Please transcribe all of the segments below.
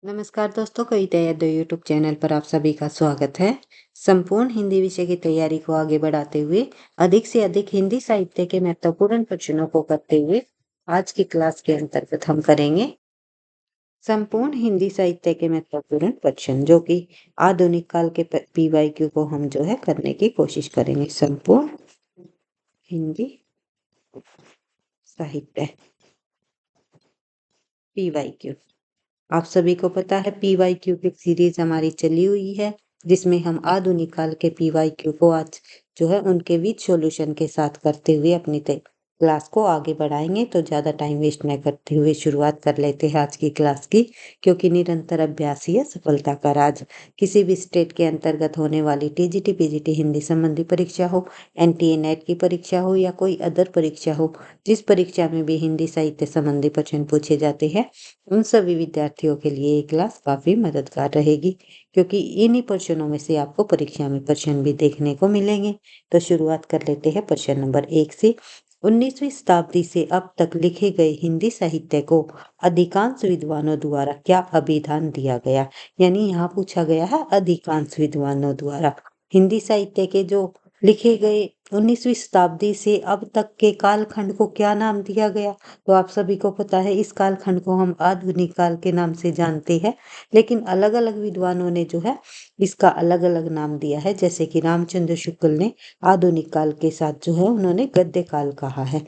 नमस्कार दोस्तों, कविता Yadav YouTube channel पर आप सभी का स्वागत है। संपूर्ण हिंदी विषय की तैयारी को आगे बढ़ाते हुए अधिक से अधिक हिंदी साहित्य के महत्वपूर्ण प्रश्नों को करते हुए आज की क्लास के अंतर्गत हम करेंगे संपूर्ण हिंदी साहित्य के महत्वपूर्ण प्रश्न, जो कि आधुनिक काल के पीवाईक्यू को हम जो है करने की कोशिश करेंगे। संपूर्ण हिंदी साहित्य पीवाईक्यू। आप सभी को पता है पीवाईक्यू की सीरीज हमारी चली हुई है, जिसमें हम आधुनिक काल के पीवाईक्यू को आज जो है उनके विद सॉल्यूशन के साथ करते हुए अपनी क्लास को आगे बढ़ाएंगे। तो ज़्यादा टाइम वेस्ट न करते हुए शुरुआत कर लेते हैं आज की क्लास की, क्योंकि निरंतर अभ्यास ही है सफलता का राज। किसी भी स्टेट के अंतर्गत होने वाली टीजीटी पीजीटी हिंदी संबंधी परीक्षा हो, एनटीए नेट की परीक्षा हो या कोई अदर परीक्षा हो, जिस परीक्षा में भी हिंदी साहित्य संबंधी प्रश्न पूछे जाते हैं, उन सभी विद्यार्थियों के लिए ये क्लास काफ़ी मददगार रहेगी, क्योंकि इन्हीं प्रश्नों में से आपको परीक्षा में प्रश्न भी देखने को मिलेंगे। तो शुरुआत कर लेते हैं प्रश्न नंबर 1 से। 19वीं शताब्दी से अब तक लिखे गए हिंदी साहित्य को अधिकांश विद्वानों द्वारा क्या अभिधान दिया गया? यानी यहाँ पूछा गया है अधिकांश विद्वानों द्वारा हिंदी साहित्य के जो लिखे गए 19वीं शताब्दी से अब तक के कालखंड को क्या नाम दिया गया? तो आप सभी को पता है इस कालखंड को हम आधुनिक काल के नाम से जानते हैं, लेकिन अलग अलग विद्वानों ने जो है इसका अलग अलग नाम दिया है। जैसे कि रामचंद्र शुक्ल ने आधुनिक काल के साथ जो है उन्होंने गद्य काल कहा है।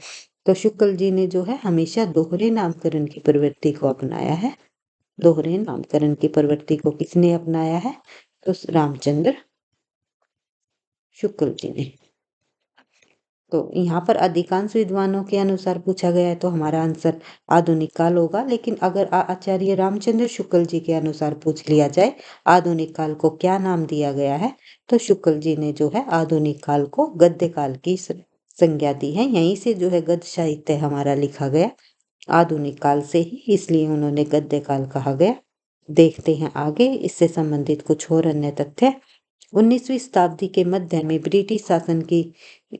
तो शुक्ल जी ने जो है हमेशा दोहरे नामकरण की प्रवृत्ति को अपनाया है। दोहरे नामकरण की प्रवृत्ति को किसने अपनाया है? तो रामचंद्र शुक्ल जी ने। तो यहाँ पर अधिकांश विद्वानों के अनुसार पूछा गया है, तो हमारा आंसर आधुनिक काल होगा। लेकिन अगर आचार्य रामचंद्र शुक्ल जी के अनुसार पूछ लिया जाए आधुनिक काल को क्या नाम दिया गया है, तो शुक्ल जी ने जो है आधुनिक काल को गद्य काल की संज्ञा दी है। यहीं से जो है गद्य साहित्य हमारा लिखा गया आधुनिक काल से ही, इसलिए उन्होंने गद्य काल कहा गया। देखते हैं आगे इससे संबंधित कुछ और अन्य तथ्य। 19वीं शताब्दी के मध्य में ब्रिटिश शासन की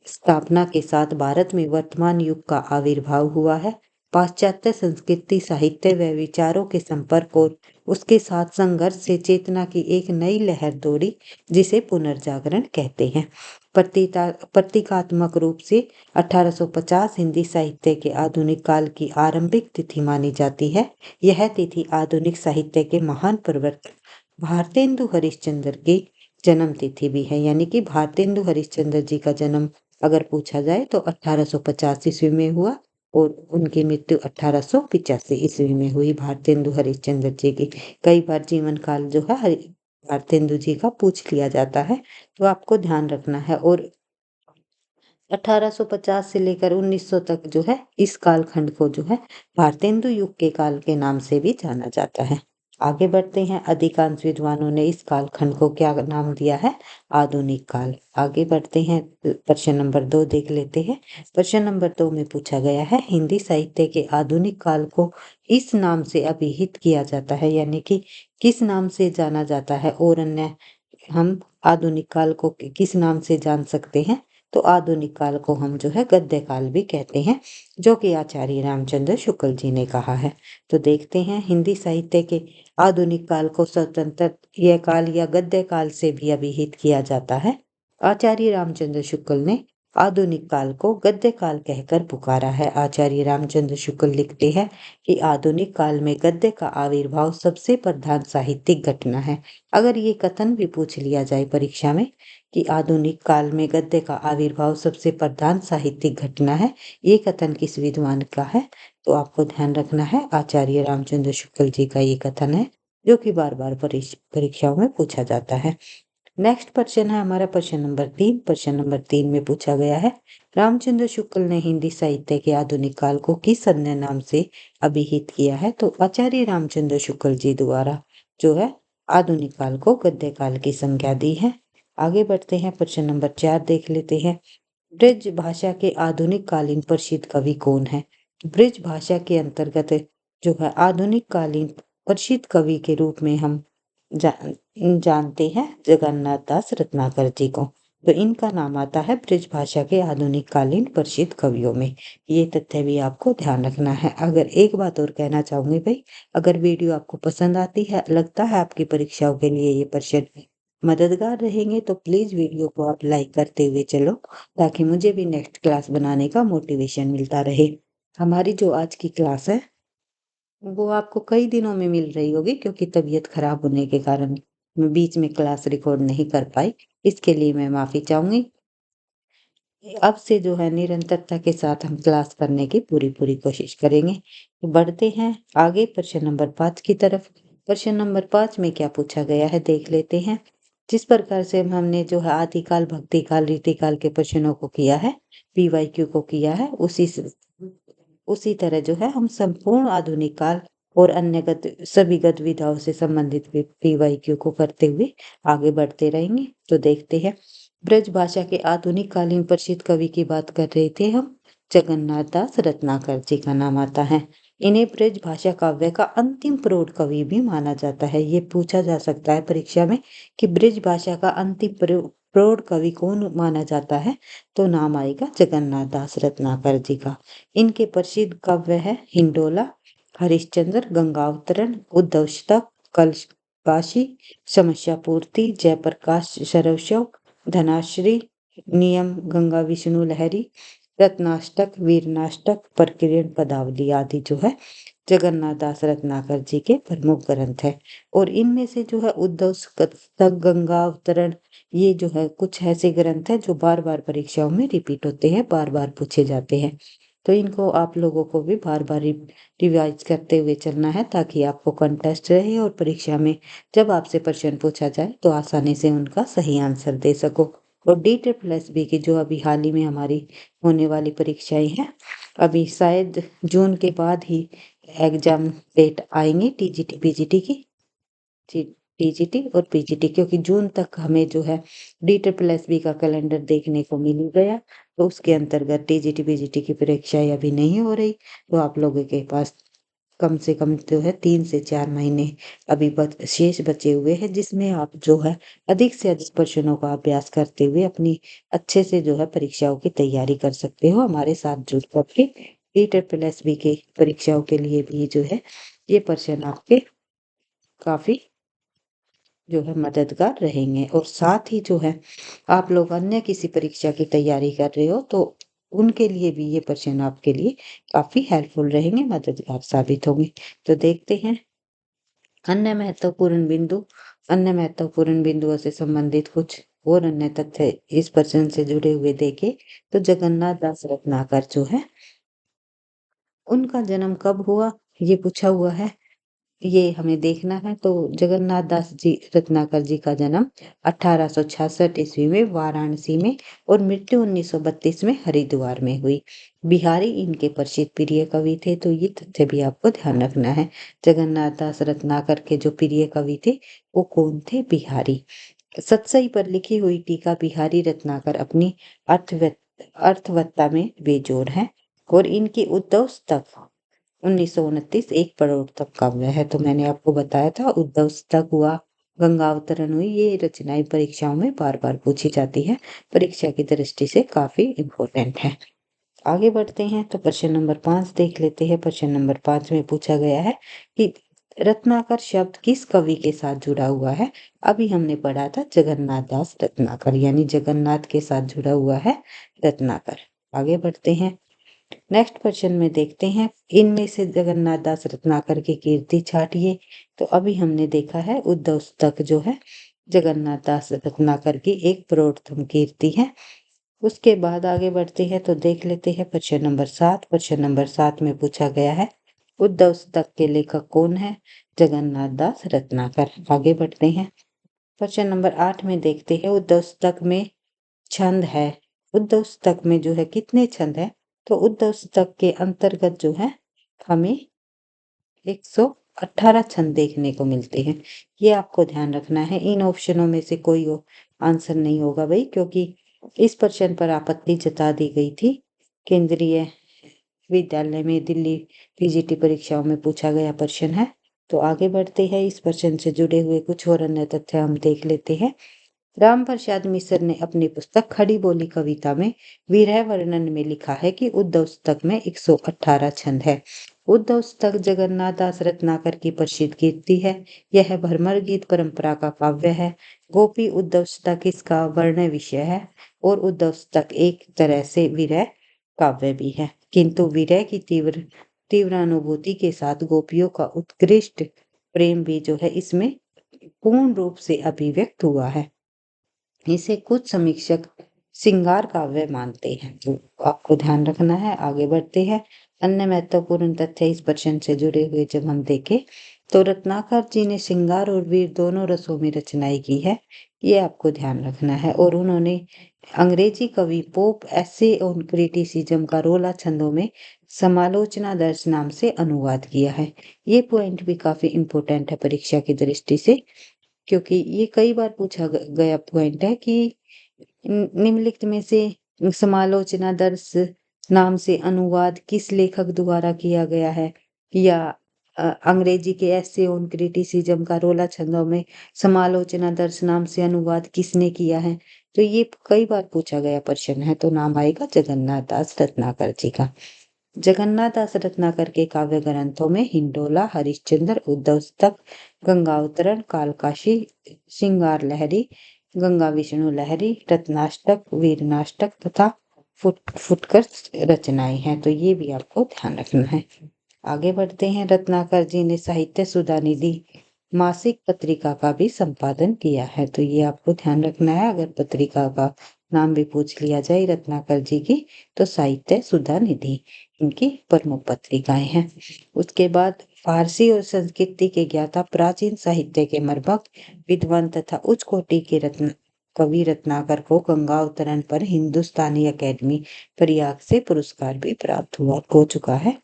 स्थापना के साथ भारत में वर्तमान युग का आविर्भाव हुआ है। पाश्चात्य संस्कृति, साहित्य व विचारों के संपर्क और उसके साथ संघर्ष से चेतना की एक नई लहर दौड़ी, जिसे पुनर्जागरण कहते हैं। प्रतीकात्मक रूप से 1850 हिंदी साहित्य के आधुनिक काल की आरंभिक तिथि मानी जाती है। यह तिथि आधुनिक साहित्य के महान प्रवर्तक भारतेंदु हरिश्चंद्र की जन्म तिथि भी है। यानी कि भारतेंदु हरिश्चंद्र जी का जन्म अगर पूछा जाए तो 1850 ईस्वी में हुआ और उनकी मृत्यु 1885 ईस्वी में हुई भारतेंदु हरिश्चंद्र जी की। कई बार जीवन काल जो है भारतेंदु जी का पूछ लिया जाता है, तो आपको ध्यान रखना है। और 1850 से लेकर 1900 तक जो है इस कालखंड को जो है भारतेंदु युग के काल के नाम से भी जाना जाता है। आगे बढ़ते हैं। अधिकांश विद्वानों ने इस कालखंड को क्या नाम दिया है? आधुनिक काल। आगे बढ़ते हैं, प्रश्न नंबर 2 देख लेते हैं। प्रश्न नंबर 2 में पूछा गया है हिंदी साहित्य के आधुनिक काल को इस नाम से अभिहित किया जाता है, यानी कि किस नाम से जाना जाता है। और अन्य हम आधुनिक काल को किस नाम से जान सकते हैं? तो आधुनिक काल को हम जो है गद्य काल भी कहते हैं, जो कि आचार्य रामचंद्र शुक्ल जी ने कहा है। तो देखते हैं हिंदी साहित्य के आधुनिक काल को स्वतंत्र यह काल या गद्य काल से भी अभिहित किया जाता है। आचार्य रामचंद्र शुक्ल ने आधुनिक काल को गद्य काल कहकर पुकारा है। आचार्य रामचंद्र शुक्ल लिखते हैं कि आधुनिक काल में गद्य का आविर्भाव सबसे प्रधान साहित्यिक घटना है। अगर ये कथन भी पूछ लिया जाए परीक्षा में कि आधुनिक काल में गद्य का आविर्भाव सबसे प्रधान साहित्यिक घटना है, ये कथन किस विद्वान का है? तो आपको ध्यान रखना है आचार्य रामचंद्र शुक्ल जी का ये कथन है, जो कि बार बार परीक्षाओं में पूछा जाता है। नेक्स्ट प्रश्न है हमारा प्रश्न नंबर 3। प्रश्न नंबर 3 में पूछा गया है रामचंद्र शुक्ल ने हिंदी साहित्य के आधुनिक काल को किस अन्य नाम से अभिहित किया है? तो आचार्य रामचंद्र शुक्ल जी द्वारा जो है आधुनिक काल को गद्य काल की संज्ञा दी है। आगे बढ़ते हैं, प्रश्न नंबर 4 देख लेते हैं। ब्रज भाषा के आधुनिक कालीन प्रसिद्ध कवि कौन है? ब्रज भाषा के अंतर्गत जो है आधुनिक कालीन प्रसिद्ध कवि के रूप में हम जानते हैं जगन्नाथ दास रत्नाकर जी को। तो इनका नाम आता है ब्रज भाषा के आधुनिक कालीन प्रसिद्ध कवियों में। ये तथ्य भी आपको ध्यान रखना है। अगर एक बात और कहना चाहूंगी भाई, अगर वीडियो आपको पसंद आती है, लगता है आपकी परीक्षाओं के लिए ये प्रश्न मददगार रहेंगे, तो प्लीज वीडियो को आप लाइक करते हुए चलो, ताकि मुझे भी नेक्स्ट क्लास बनाने का मोटिवेशन मिलता रहे। हमारी जो आज की क्लास है वो आपको कई दिनों में मिल रही होगी, क्योंकि तबीयत खराब होने के कारण मैं बीच में क्लास रिकॉर्ड नहीं कर पाई। इसके लिए मैं माफी चाहूंगी। अब से जो है निरंतरता के साथ हम क्लास करने की पूरी पूरी कोशिश करेंगे। तो बढ़ते हैं आगे प्रश्न नंबर 5 की तरफ। प्रश्न नंबर 5 में क्या पूछा गया है देख लेते हैं। जिस प्रकार से हमने जो है आदिकाल, भक्तिकाल, रीतिकाल के प्रश्नों को किया है, पीवाईक्यू को किया है, उसी तरह जो है हम संपूर्ण आधुनिक काल और अन्य सभी गतिविधियों से संबंधित पीवाईक्यू को करते हुए आगे बढ़ते रहेंगे। तो देखते हैं। ब्रज भाषा के आधुनिक कालीन प्रसिद्ध कवि की बात कर रहे थे हम। जगन्नाथ दास रत्नाकर जी का नाम आता है। इन्हें ब्रज भाषा काव्य का अंतिम प्रौढ़ कवि भी माना जाता है। ये पूछा जा सकता है परीक्षा में कि ब्रज भाषा का अंतिम प्रौढ़ कवि कौन माना जाता है, तो नाम आएगा जगन्नाथ दास रत्नाकर जी का। इनके प्रसिद्ध काव्य है हिंडोला, हरिश्चंद्र, गंगावतरण, उद्धवष्टक, कलशबाशी, समस्या पूर्ति, जयप्रकाश सरवशव, धनाश्री, नियम गंगा विष्णु लहरी, रत्नाष्टक, वीरनाष्टक, प्रकीर्णन पदावली आदि जो है जगन्नाथ दास रत्नाकर जी के प्रमुख ग्रंथ है। और इनमें से जो है उद्धव शतक, गंगा अवतरण, ये जो है कुछ ऐसे ग्रंथ है जो बार बार परीक्षाओं में रिपीट होते हैं, बार बार पूछे जाते हैं। तो इनको आप लोगों को भी बार बार रिवाइज करते हुए चलना है, ताकि आपको कंटेस्ट रहे और परीक्षा में जब आपसे प्रश्न पूछा जाए तो आसानी से उनका सही आंसर दे सको। और डी ट्रिपल एस बी की जो अभी हाल ही में हमारी होने वाली परीक्षाएं हैं, अभी शायद जून के बाद ही एग्जाम डेट आएंगे टीजीटी पीजीटी की, टीजीटी और पीजीटी, क्योंकि जून तक हमें जो है डी ट्रिपल एस बी का कैलेंडर देखने को मिल गया। तो उसके अंतर्गत टीजीटी पीजीटी की परीक्षाएं अभी नहीं हो रही। तो आप लोगों के पास कम से कम जो है 3 से 4 महीने अभी शेष बचे हुए हैं, जिसमें आप जो है अधिक से अधिक प्रश्नों का अभ्यास करते हुए अपनी अच्छे से जो है परीक्षाओं की तैयारी कर सकते हो। हमारे साथ जुड़ करके डी ट्रिपल एस बी के परीक्षाओं के लिए भी जो है ये प्रश्न आपके काफी जो है मददगार रहेंगे। और साथ ही जो है आप लोग अन्य किसी परीक्षा की तैयारी कर रहे हो, तो उनके लिए भी ये प्रश्न आपके लिए काफी हेल्पफुल रहेंगे, मददगार साबित होंगे। तो देखते हैं अन्य महत्वपूर्ण बिंदु। अन्य महत्वपूर्ण बिंदुओं से संबंधित कुछ और अन्य तथ्य इस प्रश्न से जुड़े हुए देखे, तो जगन्नाथ दास रत्नाकर जो है उनका जन्म कब हुआ, ये पूछा हुआ है। ये हमें देखना है। तो जगन्नाथ दास जी रत्नाकर जी का जन्म 1866 ईस्वी में वाराणसी में और मृत्यु 1932 में हरिद्वार में हुई। बिहारी इनके प्रसिद्ध प्रिय कवि थे। तो ये तथ्य भी आपको ध्यान रखना है। जगन्नाथ दास रत्नाकर के जो प्रिय कवि थे वो कौन थे? बिहारी। सतसई पर लिखी हुई टीका बिहारी रत्नाकर अपनी अर्थवत्ता में बेजोड़ है। और इनकी उद्धव तक 1929 एक करोड़ तक काव्य है। तो मैंने आपको बताया था उद्धव तक हुआ, गंगावतरण हुई, ये रचनाएं परीक्षाओं में बार बार पूछी जाती है, परीक्षा की दृष्टि से काफी इम्पोर्टेंट है। आगे बढ़ते हैं तो प्रश्न नंबर 5 देख लेते हैं। प्रश्न नंबर 5 में पूछा गया है कि रत्नाकर शब्द किस कवि के साथ जुड़ा हुआ है। अभी हमने पढ़ा था जगन्नाथ दास रत्नाकर, यानी जगन्नाथ के साथ जुड़ा हुआ है रत्नाकर। आगे बढ़ते हैं। नेक्स्ट क्वेश्चन में देखते हैं इनमें से जगन्नाथ दास रत्नाकर की कीर्ति छाटिए। तो अभी हमने देखा है उद्धव तक जो है जगन्नाथ दास रत्नाकर की एक प्रौढ़तम कीर्ति है। उसके बाद आगे बढ़ते हैं तो देख लेते हैं प्रश्न नंबर 7। प्रश्न नंबर 7 में पूछा गया है उद्धव तक के लेखक कौन है? जगन्नाथ दास रत्नाकर। आगे बढ़ते हैं। प्रश्न नंबर 8 में देखते हैं उद्धव तक में छंद है। उद्धव तक में जो है कितने छंद है? तो उद्धव तक के अंतर्गत जो है हमें 118 छंद देखने को मिलते हैं। ये आपको ध्यान रखना है। इन ऑप्शनों में से कोई आंसर नहीं होगा भाई, क्योंकि इस प्रश्न पर आपत्ति जता दी गई थी। केंद्रीय विद्यालय में दिल्ली पीजीटी परीक्षाओं में पूछा गया प्रश्न है। तो आगे बढ़ते हैं। इस प्रश्न से जुड़े हुए कुछ और अन्य तथ्य हम देख लेते हैं। राम प्रसाद मिश्र ने अपनी पुस्तक खड़ी बोली कविता में विरह वर्णन में लिखा है कि उद्धव स्तक में 118 छंद है। उद्धव स्तक जगन्नाथ दास रत्नाकर की प्रसिद्ध कीर्ति है। यह भरमर गीत परंपरा का काव्य है। गोपी उद्धव स्तक इसका वर्ण विषय है और उद्धव स्तक एक तरह से विरह काव्य भी है, किंतु विरह की तीव्र तीव्र अनुभूति के साथ गोपियों का उत्कृष्ट प्रेम भी जो है इसमें पूर्ण रूप से अभिव्यक्त हुआ है। इसे कुछ समीक्षक श्रृंगार काव्य मानते हैं, तो आपको ध्यान रखना है। आगे बढ़ते हैं। अन्य महत्वपूर्ण तथ्य इस प्रश्न से जुड़े हुए जब हम देखें तो रत्नाकर जी ने श्रृंगार और वीर दोनों रसों में रचनाएं की है, ये आपको ध्यान रखना है। और उन्होंने अंग्रेजी कवि पोप एसे ऑन क्रिटिसिज्म का रोला छंदों में समालोचना दर्श नाम से अनुवाद किया है। ये पॉइंट भी काफी इंपॉर्टेंट है परीक्षा की दृष्टि से, क्योंकि ये कई बार पूछा गया पॉइंट है कि निम्नलिखित में से समालोचना दर्श नाम से अनुवाद किस लेखक द्वारा किया गया है, या अंग्रेजी के एसे ऑन क्रिटिसिज्म का रोला छंदों में समालोचना दर्श नाम से अनुवाद किसने किया है। तो ये कई बार पूछा गया प्रश्न है, तो नाम आएगा जगन्नाथ दास रत्नाकर जी का। जगन्नाथ दास रत्नाकर के काव्य ग्रंथों में हिंडोला, हरिश्चंद्र, उद्धव स्तक, गंगावतरण, कालकाशी, श्रृंगार लहरी, गंगा विष्णु लहरी, रत्नाष्टक, वीरनाष्टक तथा फुटकर रचनाएं हैं, तो ये भी आपको ध्यान रखना है। आगे बढ़ते हैं। रत्नाकर जी ने साहित्य सुधा निधि मासिक पत्रिका का भी संपादन किया है, तो ये आपको ध्यान रखना है। अगर पत्रिका का नाम भी पूछ लिया जाए रत्नाकर जी की, तो साहित्य सुधा निधि इनकी प्रमुख पत्रिकाएं हैं। उसके बाद फारसी और संस्कृति के ज्ञाता, प्राचीन साहित्य के मर्मज्ञ, विद्वान तथा उच्च कोटि के कवि रत्नाकर को गंगावतरण पर हिंदुस्तानी अकेडमी प्रयाग से पुरस्कार भी प्राप्त हो चुका है।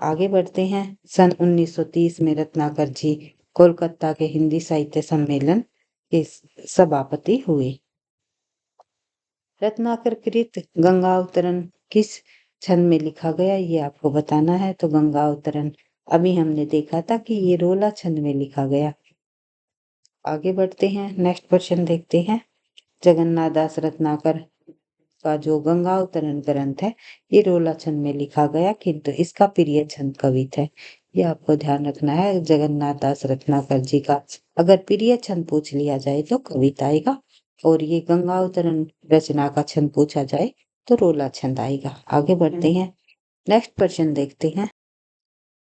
आगे बढ़ते हैं। सन 1930 में रत्नाकर जी कोलकाता के हिंदी साहित्य सम्मेलन के सभापति हुए। रत्नाकर कृत गंगावतरण किस छंद में लिखा गया, ये आपको बताना है। तो गंगावतरण अभी हमने देखा था कि ये रोला छंद में लिखा गया। आगे बढ़ते हैं। नेक्स्ट क्वेश्चन देखते हैं। जगन्नाथ दास रत्नाकर का जो गंगावतरण ग्रंथ है ये रोला छंद में लिखा गया, किंतु इसका प्रिय छंद कवित है, ये आपको ध्यान रखना है। जगन्नाथ दास रत्नाकर जी का अगर प्रिय छंद पूछ लिया जाए तो कविता आएगा, और ये गंगावतरण रचना का छंद पूछा जाए तो रोला छंद आएगा। आगे बढ़ते हैं। नेक्स्ट प्रश्न देखते हैं।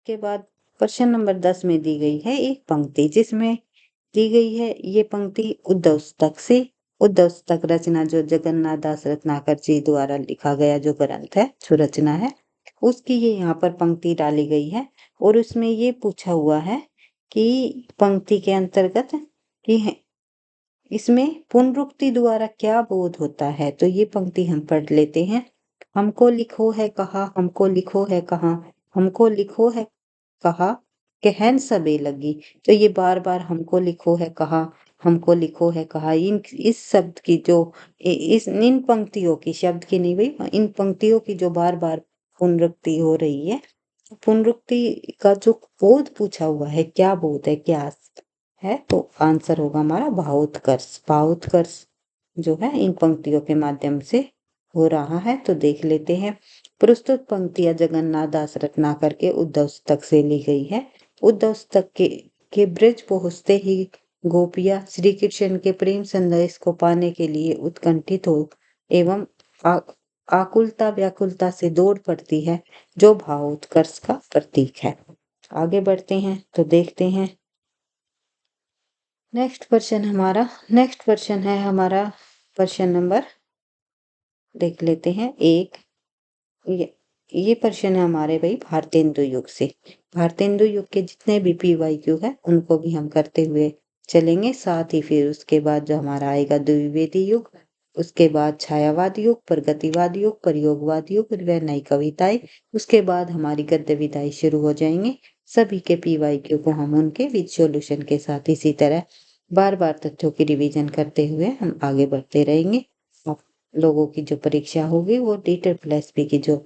के बाद प्रश्न नंबर 10 में दी गई है एक पंक्ति, जिसमें दी गई है ये पंक्ति उद्धव स्तक से। उद्धव स्तक रचना जो जगन्नाथ दास रत्नाकर जी द्वारा लिखा गया जो ग्रंथ है, जो रचना है, उसकी ये यहाँ पर पंक्ति डाली गई है। और उसमें ये पूछा हुआ है कि पंक्ति के अंतर्गत कि इसमें पुनरुक्ति द्वारा क्या बोध होता है। तो ये पंक्ति हम पढ़ लेते हैं। हमको लिखो है कहा, हमको लिखो है कहा, हमको लिखो है कहा, कहन सबे लगी। तो ये बार बार हमको लिखो है कहा, हमको लिखो है कहा, इस शब्द की जो इस इन पंक्तियों की, शब्द की नहीं भाई, इन पंक्तियों की जो बार बार पुनरुक्ति हो रही है, पुनरुक्ति का जो बोध पूछा हुआ है, क्या बोध है, क्या है, तो आंसर होगा हमारा भावोत्कर्ष। भावोत्कर्ष जो है इन पंक्तियों के माध्यम से हो रहा है। तो देख लेते हैं। प्रस्तुत पंक्तियां जगन्नाथ दास रत्नाकर के उद्धव स्तक से ली गई है। उद्धव स्तक के ब्रज पहुंचते ही गोपियां श्री कृष्ण के प्रेम संदेश को पाने के लिए उत्कंठित हो एवं आकुलता व्याकुलता से दौड़ पड़ती है, जो भावोत्कर्ष का प्रतीक है। आगे बढ़ते हैं तो देखते हैं। नेक्स्ट क्वेश्चन है हमारा प्रश्न नंबर, देख लेते हैं एक। ये प्रश्न है हमारे भाई भारतेंदु युग से। भारतेंदु युग के जितने भी PYQ है उनको भी हम करते हुए चलेंगे। साथ ही फिर उसके बाद जो हमारा आएगा द्विवेदी युग, उसके बाद छायावाद युग, प्रगतिवाद युग, प्रयोगवाद युग, व नई कविताएं, उसके बाद हमारी गद्य विधाई शुरू हो जाएंगे। सभी के PYQ को हम उनके विद सॉल्यूशन के साथ इसी तरह बार बार तथ्यों की रिवीजन करते हुए हम आगे बढ़ते रहेंगे। आप लोगों की जो परीक्षा होगी वो DEET-SSB की जो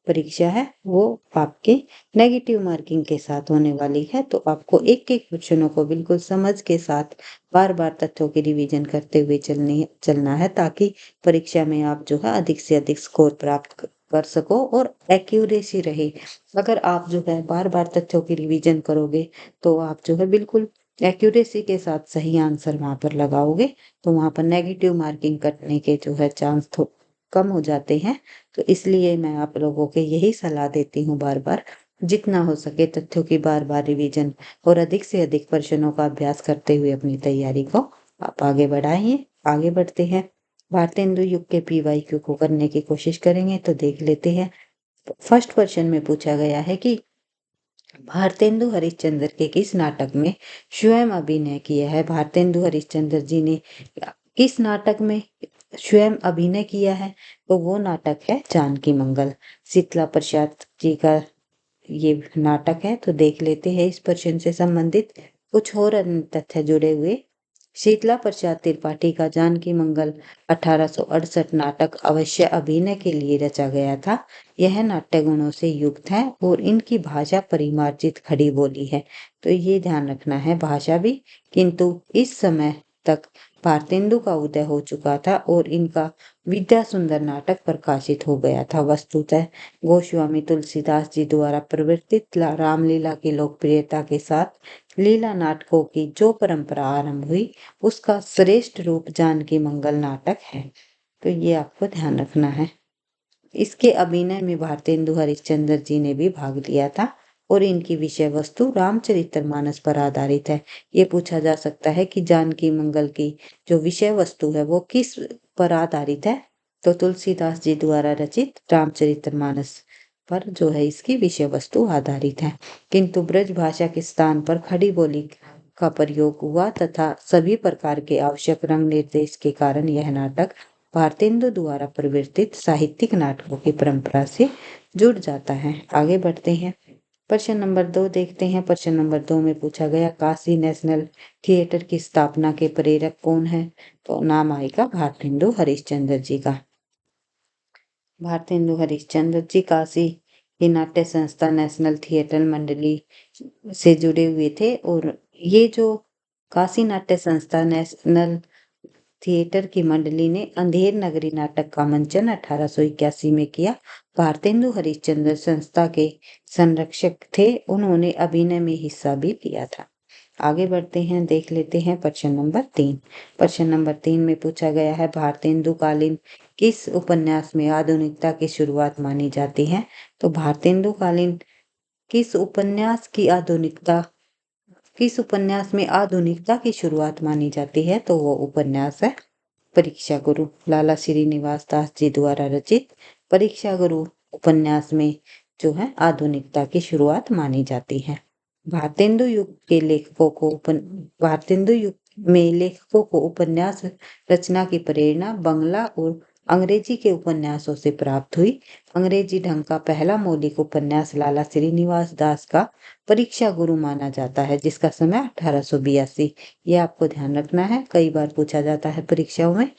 परीक्षा है वो आपके नेगेटिव मार्किंग के साथ होने वाली है, तो आपको एक-एक क्वेश्चनों को बिल्कुल समझ के साथ बार-बार तथ्यों की रिवीजन करते हुए चलना है, ताकि परीक्षा में आप जो है अधिक से अधिक स्कोर प्राप्त कर सको और एक्यूरेसी रहे। अगर आप जो है बार-बार तथ्यों की रिवीजन करोगे, तो आप जो है बिल्कुल एक्यूरेसी के साथ सही आंसर वहाँ पर लगाओगे, तो वहाँ पर नेगेटिव मार्किंग कटने के जो है चांस कम हो जाते हैं। तो इसलिए मैं आप लोगों को यही सलाह देती हूँ बार-बार, जितना हो सके तथ्यों की बार-बार रिवीजन और अधिक से अधिक प्रश्नों का अभ्यास करते हुए अपनी तैयारी को आप आगे बढ़ाइए। आगे बढ़ते हैं, भारतेंदु युग के पीवाईक्यू को करने की कोशिश करेंगे, तो देख लेते हैं। फर्स्ट क्वेश्चन में पूछा गया है कि भारतेंदु हरिश्चंद्र के किस नाटक में स्वयं अभिनय किया है? भारतेंदु हरिश्चंद्र जी ने किस नाटक में स्वयं अभिनय किया है? तो वो नाटक है जानकी मंगल। शीतला प्रसाद जी का ये नाटक है। तो देख लेते हैं इस प्रश्न से संबंधित कुछ और अन्य तथ्य जुड़े हुए। शीतला प्रसाद त्रिपाठी का जानकी मंगल 1868 नाटक अवश्य अभिनय के लिए रचा गया था। यह नाट्य गुणों से युक्त है और इनकी भाषा परिमार्जित खड़ी बोली है। तो ये ध्यान रखना है, भाषा भी, किंतु इस समय तक भारतेंदु का उदय हो चुका था और इनका विद्या सुंदर नाटक प्रकाशित हो गया था। वस्तुतः गोस्वामी तुलसीदास जी द्वारा प्रवर्तित रामलीला की लोकप्रियता के साथ लीला नाटकों की जो परंपरा आरंभ हुई, उसका श्रेष्ठ रूप जानकी मंगल नाटक है। तो ये आपको ध्यान रखना है। इसके अभिनय में भारतेंदु हरिश्चंद्र जी ने भी भाग लिया था और इनकी विषय वस्तु रामचरितमानस पर आधारित है। ये पूछा जा सकता है कि जानकी मंगल की जो विषय वस्तु है वो किस पर आधारित है? तो तुलसीदास जी द्वारा रचित रामचरितमानस पर जो है इसकी विषय वस्तु आधारित है। किंतु ब्रज भाषा के स्थान पर खड़ी बोली का प्रयोग हुआ तथा सभी प्रकार के आवश्यक रंग निर्देश के कारण यह नाटक भारतेंदु द्वारा प्रवर्तित साहित्यिक नाटकों की परंपरा से जुड़ जाता है। आगे बढ़ते हैं, प्रश्न नंबर 2 देखते हैं। प्रश्न नंबर 2 में पूछा गया काशी नेशनल थिएटर की स्थापना के प्रेरक कौन है? तो नाम आएगा भारतेंदु हरिश्चंद्र जी का। भारतेंदु हरिश्चंद्र जी काशी की नाट्य संस्था नेशनल थिएटर मंडली से जुड़े हुए थे और ये जो काशी नाट्य संस्था नेशनल थिएटर की मंडली ने अंधेर नगरी नाटक का मंचन 1881 में किया। भारतेंदु हरिश्चंद्र संस्था के संरक्षक थे। उन्होंने अभिनय में हिस्सा भी लिया था। आगे बढ़ते हैं, देख लेते हैं प्रश्न नंबर 3। प्रश्न नंबर 3 में पूछा गया है भारतेंदु कालीन किस उपन्यास में आधुनिकता की शुरुआत मानी जाती है? तो भारतेंदु कालीन किस उपन्यास में आधुनिकता की शुरुआत मानी जाती है? तो वो उपन्यास है परीक्षा गुरु। लाला श्रीनिवास दास जी द्वारा रचित परीक्षा गुरु उपन्यास में जो है आधुनिकता की शुरुआत मानी जाती है। भारतेंदु युग में लेखकों को उपन्यास रचना की प्रेरणा बंगला और अंग्रेजी के उपन्यासों से प्राप्त हुई। अंग्रेजी ढंग का पहला मौलिक उपन्यास लाला श्रीनिवास दास का परीक्षा गुरु माना जाता है, जिसका समय 1882। ये आपको ध्यान रखना है, कई बार पूछा जाता है परीक्षाओं में।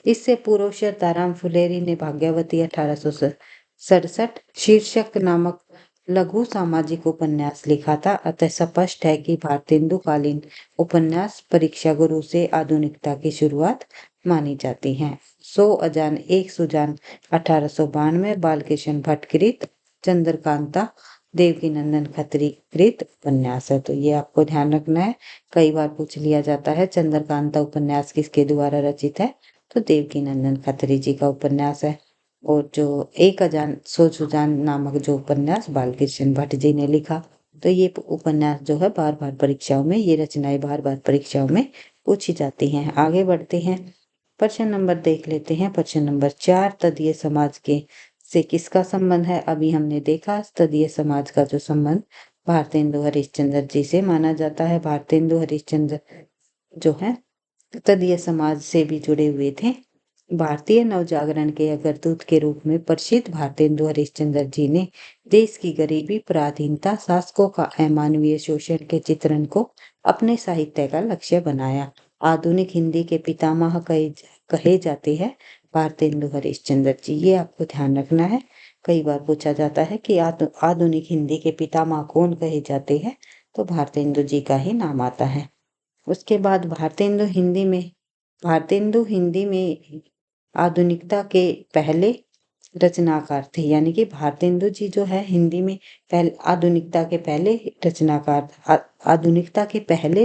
इससे पूर्व दाराम फुलेरी ने भाग्यवती 1867 शीर्षक नामक लघु सामाजिक उपन्यास लिखा था। अतः स्पष्ट है कि भारतेंदु कालीन उपन्यास परीक्षा गुरु से आधुनिकता की शुरुआत मानी जाती है। 100 अजान एक सुजान 1892 बालकृष्ण भट्ट कृत चंद्रकांता देवकीनंदन खत्री कृत उपन्यास है। तो ये आपको ध्यान रखना है, कई बार पूछ लिया जाता है चंद्रकांता उपन्यास किसके द्वारा रचित है? तो देवकीनंदन खत्री जी का उपन्यास है। और जो एक अजान सो सुजान नामक जो उपन्यास बालकृष्ण भट्ट जी ने लिखा। तो ये उपन्यास जो है बार बार परीक्षाओं में, ये रचनाएं बार बार परीक्षाओं में पूछी जाती हैं। आगे बढ़ते हैं, प्रश्न नंबर देख लेते हैं। प्रश्न नंबर 4 तदीय समाज के से किसका संबंध है? अभी हमने देखा तदीय समाज का जो संबंध भारतेंदु हरिश्चंद्र जी से माना जाता है। भारतेंदु हरिश्चंद्र जो है तदीय समाज से भी जुड़े हुए थे। भारतीय नवजागरण के अग्रदूत के रूप में प्रसिद्ध भारतेंदु हरिश्चंद्र जी ने देश की गरीबी, पराधीनता, शासकों का अमानवीय शोषण के चित्रण को अपने साहित्य का लक्ष्य बनाया। आधुनिक हिंदी के पितामह कहे जाते हैं भारतेंदु हरिश्चंद्र जी। ये आपको ध्यान रखना है, कई बार पूछा जाता है कि आधुनिक हिंदी के पितामह कौन कहे जाते हैं, तो भारतेंदु जी का ही नाम आता है। उसके बाद भारतेंदु हिंदी में आधुनिकता के पहले रचनाकार थे, यानी कि भारतेंदु जी जो है हिंदी में आधुनिकता के पहले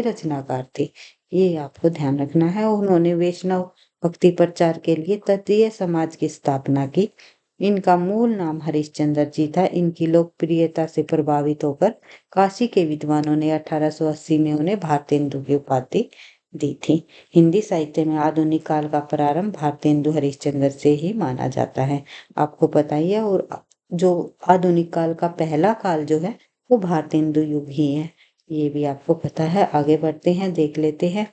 रचनाकार थे। ये आपको ध्यान रखना है। उन्होंने वैष्णव भक्ति प्रचार के लिए तटीय समाज की स्थापना की। इनका मूल नाम हरिश्चंद्र जी था। इनकी लोकप्रियता से प्रभावित होकर काशी के विद्वानों ने 1880 में उन्हें भारतेंदु की उपाधि दी थी। हिंदी साहित्य में आधुनिक काल का प्रारंभ भारतेंदु हरिश्चंद्र से ही माना जाता है। आपको पता ही है। और जो आधुनिक काल का पहला काल जो है वो भारतेंदु युग ही है, ये भी आपको पता है। आगे बढ़ते हैं, देख लेते हैं।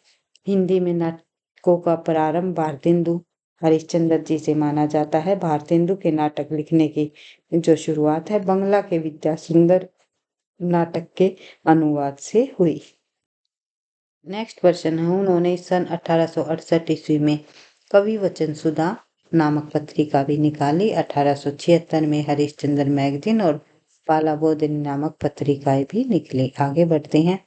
हिंदी में नाटकों का प्रारंभ भारतेंदु हरिश्चंद्र जी से माना जाता है। भारतेंदु के नाटक लिखने की जो शुरुआत है बंगला के विद्या सुंदर नाटक के अनुवाद से हुई। नेक्स्ट क्वेश्चन है, उन्होंने सन 1868 ईस्वी में कवि वचन सुधा नामक पत्रिका भी निकाली। 1876 में हरिश्चंद्र मैगजीन और पालाबोधिनी नामक पत्रिकाएं भी निकली। आगे बढ़ते हैं।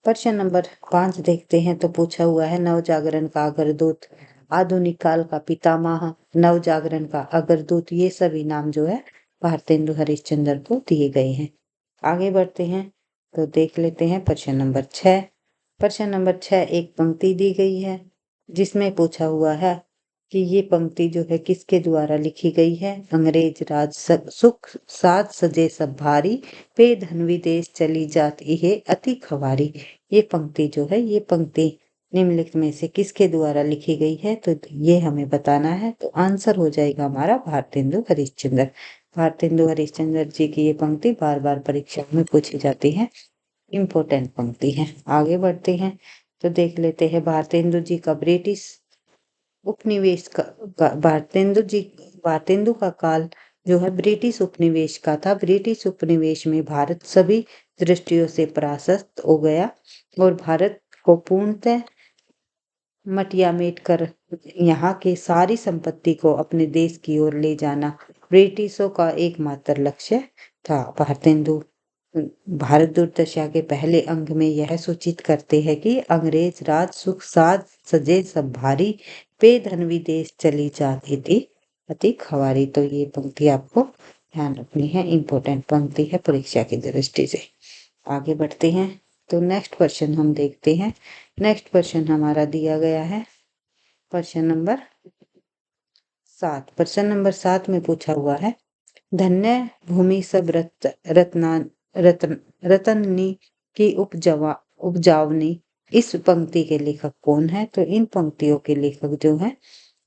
प्रश्न नंबर 5 देखते हैं। तो पूछा हुआ है, नवजागरण का अग्रदूत, आधुनिक काल का पितामह, नवजागरण का अग्रदूत, ये सभी नाम जो है भारतेंदु हरिश्चंद्र को दिए गए हैं। आगे बढ़ते हैं तो देख लेते हैं प्रश्न नंबर 6। प्रश्न नंबर 6 एक पंक्ति दी गई है जिसमें पूछा हुआ है कि ये पंक्ति जो है किसके द्वारा लिखी गई है। अंग्रेज राज सुख साज सजे सब भारी, पे धन विदेश चली जात इहे अति खवारी। ये पंक्ति जो है, ये पंक्ति निम्नलिखित में से किसके द्वारा लिखी गई है, तो ये हमें बताना है। तो आंसर हो जाएगा हमारा भारतेंदु हरिश्चंद्र। भारतेंदु हरिश्चंद्र जी की ये पंक्ति बार बार परीक्षा में पूछी जाती है, इम्पोर्टेंट पंक्ति है। आगे बढ़ते हैं तो देख लेते हैं भारतेंदु जी का ब्रिटिश उपनिवेश का भारतेंदु का काल जो है ब्रिटिश उपनिवेश का था। ब्रिटिश उपनिवेश में भारत सभी दृष्टियों से परास्त हो गया और भारत को पूर्णतः मटियामेट कर यहाँ के सारी संपत्ति को अपने देश की ओर ले जाना ब्रिटिशों का एकमात्र लक्ष्य था। भारत दुर्दशा के पहले अंक में यह सूचित करते हैं कि अंग्रेज राज सुख साज सजे सब भारी, पे धन विदेश चली जाती थी अति खवारी। तो ये पंक्ति आपको ध्यान रखनी है, इंपॉर्टेंट पंक्ति है परीक्षा की दृष्टि से। आगे बढ़ते हैं तो नेक्स्ट क्वेश्चन हम देखते हैं। नेक्स्ट क्वेश्चन हमारा दिया गया है प्रश्न नंबर 7। प्रश्न नंबर 7 में पूछा हुआ है, धन्य भूमि सब रतननी की उपजावनी, इस पंक्ति के लेखक कौन है। तो इन पंक्तियों के लेखक जो है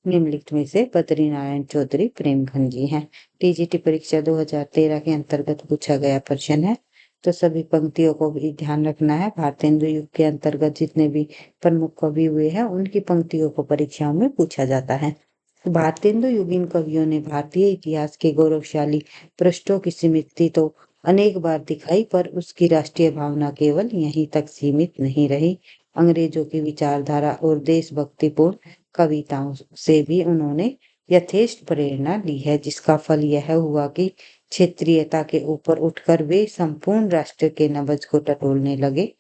निम्नलिखित में से बद्रीनारायण चौधरी प्रेमखंड जी हैं। टीजीटी परीक्षा 2013 के अंतर्गत पूछा गया प्रश्न है, तो सभी पंक्तियों को भी ध्यान रखना है। भारतेंदु युग के अंतर्गत जितने भी प्रमुख कवि हुए हैं उनकी पंक्तियों को परीक्षाओं में पूछा जाता है। भारतेंदु युगीन कवियों ने भारतीय इतिहास के गौरवशाली पृष्ठों की स्मृति तो अनेक बार दिखाई, पर उसकी राष्ट्रीय भावना केवल यहीं तक सीमित नहीं रही। अंग्रेजों की विचारधारा और देशभक्तिपूर्ण कविताओं से भी उन्होंने यथेष्ट प्रेरणा ली है, जिसका फल यह हुआ कि क्षेत्रीयता के ऊपर उठकर वे संपूर्ण राष्ट्र के नब्ज को टटोलने लगे।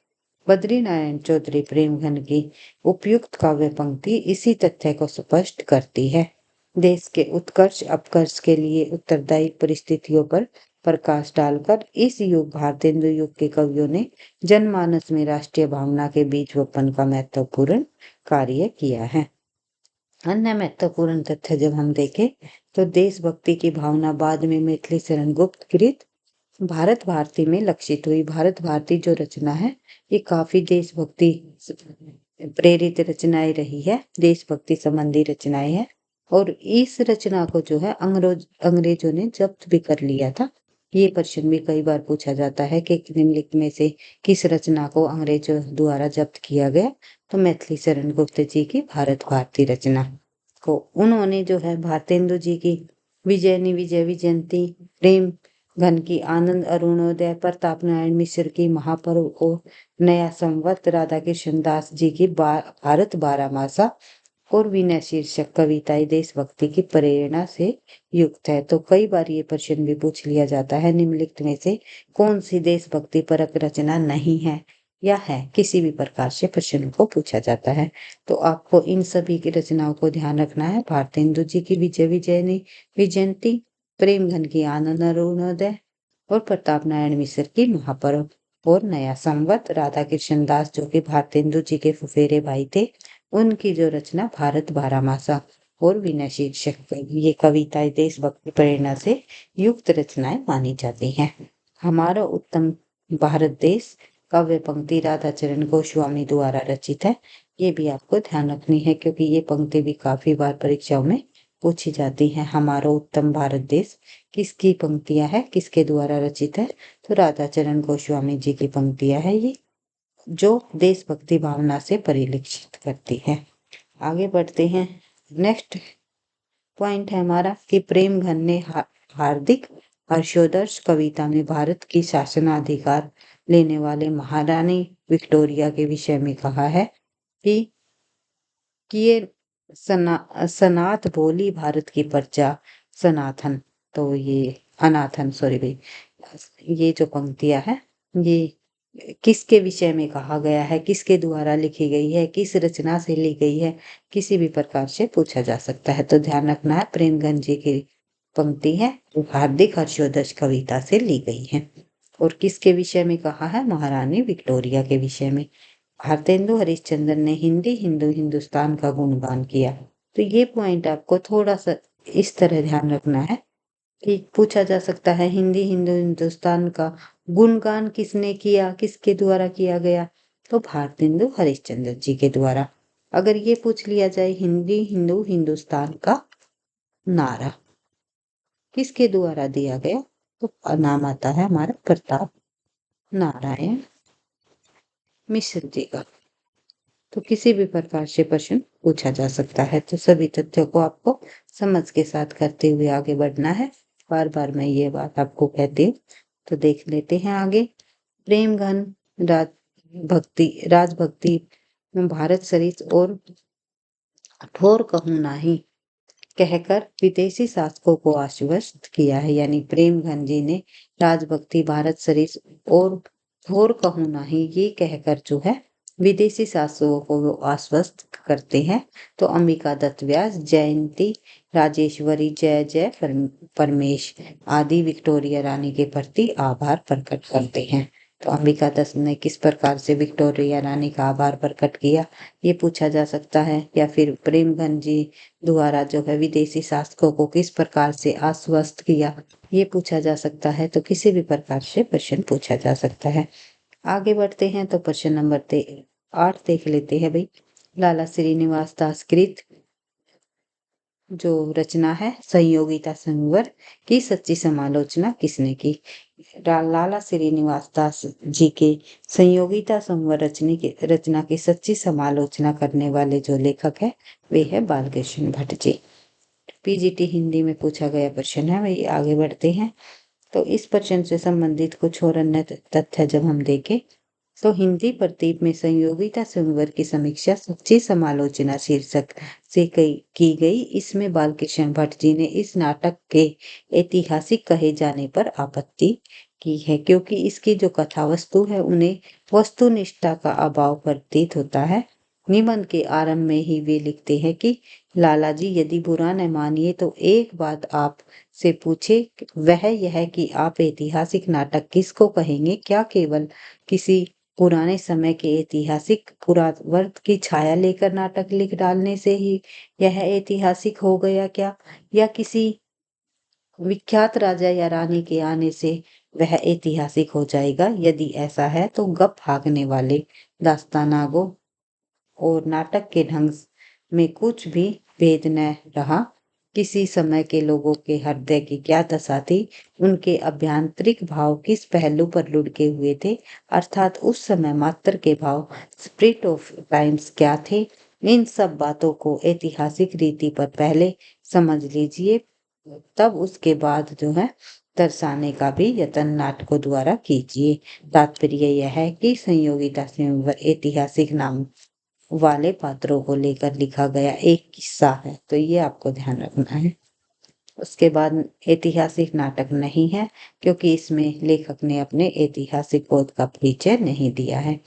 बद्रीनारायण चौधरी प्रेमघन की उपयुक्त काव्य पंक्ति इसी तथ्य को स्पष्ट करती है। देश के उत्कर्ष अपकर्ष के लिए उत्तरदायी परिस्थितियों पर प्रकाश डालकर इस युग भारतेंदु युग के कवियों ने जनमानस में राष्ट्रीय भावना के बीज रोपण का महत्वपूर्ण कार्य किया है। अन्य महत्वपूर्ण तथ्य जब हम देखें तो देशभक्ति की भावना बाद में मैथिली शरण गुप्त कृत भारत भारती में लक्षित हुई। भारत भारती जो रचना है ये काफी देशभक्ति प्रेरित रचनाएं रही है, देशभक्ति संबंधी रचनाएं हैं। और इस रचना को जो है अंग्रेजों ने जब्त भी कर लिया था। ये प्रश्न भी कई बार पूछा जाता है कि निम्नलिखित में से किस रचना को अंग्रेजों द्वारा जब्त किया गया। तो मैथिली शरण गुप्त जी की भारत भारती रचना को उन्होंने जो है भारतेंदु जी की विजयनी विजय विजयंती, प्रेम घन की आनंद अरुणोदय, प्रताप नारायण मिश्र की महापर्व और नया संवत, राधा कृष्ण दास जी की भारत बारामासा और विनय शीर्षक कविताएं देशभक्ति की प्रेरणा से युक्त है। तो कई बार ये प्रश्न भी पूछ लिया जाता है, निम्नलिखित में से कौन सी देशभक्ति परक रचना नहीं है या है, किसी भी प्रकार से प्रश्न को पूछा जाता है। तो आपको इन सभी की रचनाओं को ध्यान रखना है। भारतेंदु जी की विजय विजयनी विजयंती, प्रेमघन की आनंद अरुणोदय और प्रताप नारायण मिश्र की महापर्व और नया संवत। राधा कृष्ण दास जो कि भारतेंदु जी के फुफेरे भाई थे, उनकी जो रचना भारत बारहमासा और विनय शीर्षक, ये कविताएं देशभक्ति प्रेरणा से युक्त रचनाएं मानी जाती हैं। हमारा उत्तम भारत देश काव्य पंक्ति राधाचरण गोस्वामी द्वारा रचित है। ये भी आपको ध्यान रखनी है क्योंकि ये पंक्ति भी काफी बार परीक्षाओं में पूछी जाती है। हमारा उत्तम भारत देश किसकी पंक्तियां है, किसके द्वारा रचित है? तो राधाचरण गोस्वामी जी की पंक्तियां है ये, जो देशभक्ति भावना से परिलक्षित करती है। आगे बढ़ते हैं। नेक्स्ट पॉइंट है हमारा कि प्रेमघन ने हार्दिक हर्षोदर्श कविता में भारत की शासनाधिकार लेने वाले महारानी विक्टोरिया के विषय में कहा है कि ये सनाथ बोली भारत की प्रजा सनाथन, तो ये अनाथन, सॉरी भाई, ये जो पंक्तियां है ये किसके विषय में कहा गया है, किसके द्वारा लिखी गई है, किस रचना से ली गई है, किसी भी प्रकार से पूछा जा सकता है। तो ध्यान रखना है, प्रेमगंज जी की पंक्ति है वो हार्दिक हर्षोदर्श कविता से ली गई है। और किसके विषय में कहा है? महारानी विक्टोरिया के विषय में। भारतेंदु हरिश्चंद्र ने हिंदी हिंदू हिंदुस्तान का गुणगान किया। तो ये पॉइंट आपको थोड़ा सा इस तरह ध्यान रखना है कि पूछा जा सकता है हिंदी हिंदू हिंदुस्तान का गुणगान किसने किया, किसके द्वारा किया गया? तो भारतेंदु हरिश्चंद्र जी के द्वारा। अगर ये पूछ लिया जाए हिंदी हिंदू हिंदुस्तान का नारा किसके द्वारा दिया गया, तो नाम आता है हमारा प्रताप नारायण मिश्र जी का। तो किसी भी प्रकार से प्रश्न पूछा जा सकता है। तो सभी तथ्यों को आपको समझ के साथ करते हुए आगे बढ़ना है। बार बार मैं ये बात आपको कहती हूँ। तो देख लेते हैं आगे। प्रेमघन राजभक्ति भारत सरिस और ठोर कहूँ नाही कहकर विदेशी शासकों को आश्वस्त किया है। यानी प्रेमघन जी ने राजभक्ति भारत सरिस और ठोर कहूँ नाही ये कहकर जो है विदेशी शासकों को वो आश्वस्त करते हैं। तो अंबिका दत्त व्यास, जयंती राजेश्वरी, जय जय परमेश आदि विक्टोरिया रानी के प्रति आभार प्रकट करते हैं। तो अंबिका दत्त ने किस प्रकार से विक्टोरिया रानी का आभार प्रकट किया, ये पूछा जा सकता है। या फिर प्रेमघन जी द्वारा जो है विदेशी शासकों को किस प्रकार से आश्वस्त किया, ये पूछा जा सकता है। तो किसी भी प्रकार से प्रश्न पूछा जा सकता है। आगे बढ़ते हैं। तो प्रश्न नंबर 8 देख लेते हैं भाई। लाला श्रीनिवास दास कृत जो रचना है संयोगिता संवर की सच्ची समालोचना किसने की? लाला श्रीनिवास दास जी के संयोगिता संवर रचना की सच्ची समालोचना करने वाले जो लेखक है वे है बालकृष्ण भट्ट जी। पीजीटी हिंदी में पूछा गया प्रश्न है भाई। आगे बढ़ते हैं। तो इस प्रश्न से संबंधित कुछ और अन्य तथ्य जब हम देखें तो हिंदी प्रदीप में संयोगिता संवर की समीक्षा सच्ची समालोचना शीर्षक से की गई। इसमें बालकृष्ण भट्ट जी ने इस नाटक के ऐतिहासिक कहे जाने पर आपत्ति की है क्योंकि इसकी जो कथा वस्तु है उन्हें वस्तुनिष्ठता का अभाव प्रतीत होता है। निबंध के आरंभ में ही वे लिखते हैं कि लाला जी यदि बुरा न मानिए तो एक बात आप से पूछे, वह यह कि आप ऐतिहासिक नाटक किसको कहेंगे? क्या केवल किसी पुराने समय के ऐतिहासिक पुरावर्त की छाया लेकर नाटक लिख डालने से ही यह ऐतिहासिक हो गया क्या, या किसी विख्यात राजा या रानी के आने से वह ऐतिहासिक हो जाएगा? यदि ऐसा है तो गप भागने वाले दास्तानागो और नाटक के ढंग में कुछ भी भेद न रहा। किसी समय के लोगों के हृदय की क्या दशा थी, उनके अभ्यांतरिक भाव किस पहलू पर लुढ़के हुए थे, अर्थात उस समय मात्र के भाव स्पिरिट ऑफ टाइम्स क्या थे, इन सब बातों को ऐतिहासिक रीति पर पहले समझ लीजिए, तब उसके बाद जो है दर्शाने का भी यत्न नाटकों द्वारा कीजिए। तात्पर्य यह है कि संयोगिता संवर ऐतिहासिक नाम वाले पात्रों को लेकर लिखा गया एक किस्सा है, तो ये आपको ध्यान रखना है। उसके बाद ऐतिहासिक नाटक नहीं है, क्योंकि इसमें लेखक ने अपने ऐतिहासिक बोध का परिचय नहीं दिया है।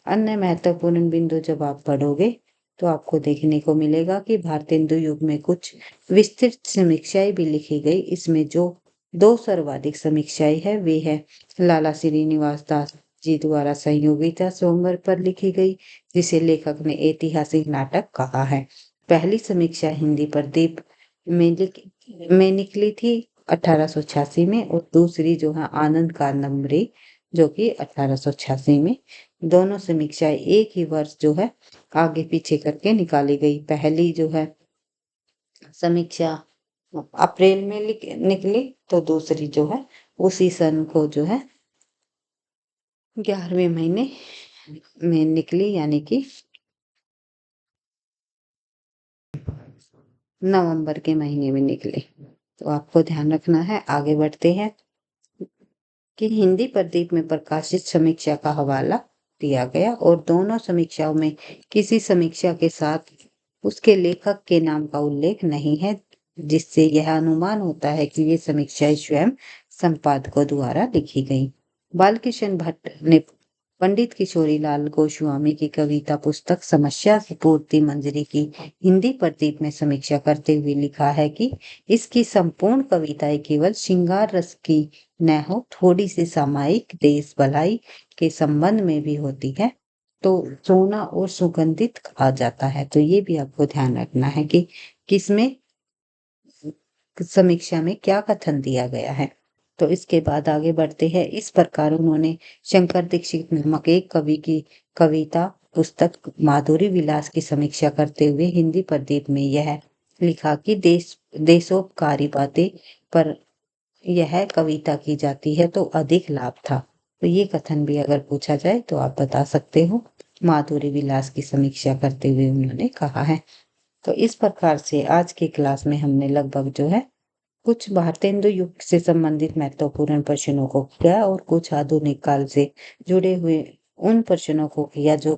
अन्य महत्वपूर्ण बिंदु जब आप पढ़ोगे तो आपको देखने को मिलेगा कि भारतेंदु युग में कुछ विस्तृत समीक्षाएं भी लिखी गई। इसमें जो दो सर्वाधिक समीक्षाएं है वे है लाला श्रीनिवास दास जी द्वारा संयोगिता स्वयंवर पर लिखी गई, जिसे लेखक ने ऐतिहासिक नाटक कहा है। पहली समीक्षा हिंदी प्रदीप में निकली थी 1886 में, और दूसरी जो है आनंद कादम्बरी जो कि 1886 में। दोनों समीक्षाएं एक ही वर्ष जो है आगे पीछे करके निकाली गई। पहली जो है समीक्षा अप्रैल में निकली, तो दूसरी जो है उसी सन को जो है 11वें महीने में निकली, यानी कि नवंबर के महीने में निकली। तो आपको ध्यान रखना है। आगे बढ़ते हैं कि हिंदी प्रदीप में प्रकाशित समीक्षा का हवाला दिया गया, और दोनों समीक्षाओं में किसी समीक्षा के साथ उसके लेखक के नाम का उल्लेख नहीं है, जिससे यह अनुमान होता है कि ये समीक्षाएं स्वयं संपादकों द्वारा लिखी गई। बालकृष्ण भट्ट ने पंडित किशोरीलाल गोस्वामी की कविता पुस्तक समस्या पूर्ति मंजरी की हिंदी प्रदीप में समीक्षा करते हुए लिखा है कि इसकी संपूर्ण कविताएं केवल श्रृंगार रस की न हो, थोड़ी सी सामायिक देश भलाई के संबंध में भी होती है तो सोना और सुगंधित कहा जाता है। तो ये भी आपको ध्यान रखना है कि किसमें समीक्षा में क्या कथन दिया गया है। तो इसके बाद आगे बढ़ते हैं। इस प्रकार उन्होंने शंकर दीक्षित नामक एक कवि की कविता पुस्तक माधुरी विलास की समीक्षा करते हुए हिंदी प्रदीप में यह लिखा कि देशोपकारी बातें पर यह कविता की जाती है तो अधिक लाभ था। तो ये कथन भी अगर पूछा जाए तो आप बता सकते हो। माधुरी विलास की समीक्षा करते हुए उन्होंने कहा है। तो इस प्रकार से आज की क्लास में हमने लगभग जो है कुछ भारतेंदु युग से संबंधित महत्वपूर्ण प्रश्नों को किया, और कुछ आधुनिक काल से जुड़े हुए उन प्रश्नों को किया जो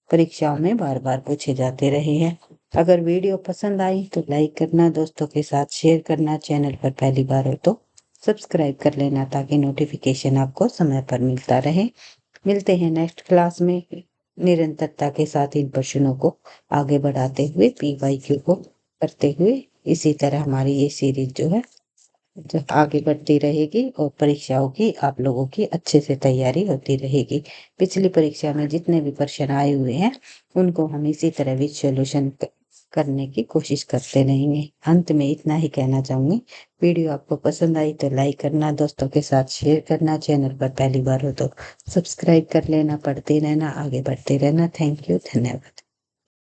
परीक्षाओं में बार बार पूछे जाते रहे हैं। अगर वीडियो पसंद आई तो लाइक करना, दोस्तों के साथ शेयर करना, चैनल पर पहली बार हो तो सब्सक्राइब कर लेना ताकि नोटिफिकेशन आपको समय पर मिलता रहे। मिलते हैं नेक्स्ट क्लास में निरंतरता के साथ इन प्रश्नों को आगे बढ़ाते हुए, PYQ को करते हुए। इसी तरह हमारी ये सीरीज जो है जब आगे बढ़ती रहेगी और परीक्षाओं की आप लोगों की अच्छे से तैयारी होती रहेगी। पिछली परीक्षा में जितने भी प्रश्न आए हुए हैं उनको हम इसी तरह विद सॉल्यूशन करने की कोशिश करते रहेंगे। अंत में इतना ही कहना चाहूंगी, वीडियो आपको पसंद आई तो लाइक करना, दोस्तों के साथ शेयर करना, चैनल पर पहली बार हो तो सब्सक्राइब कर लेना, पढ़ते रहना, आगे बढ़ते रहना। थैंक यू, धन्यवाद।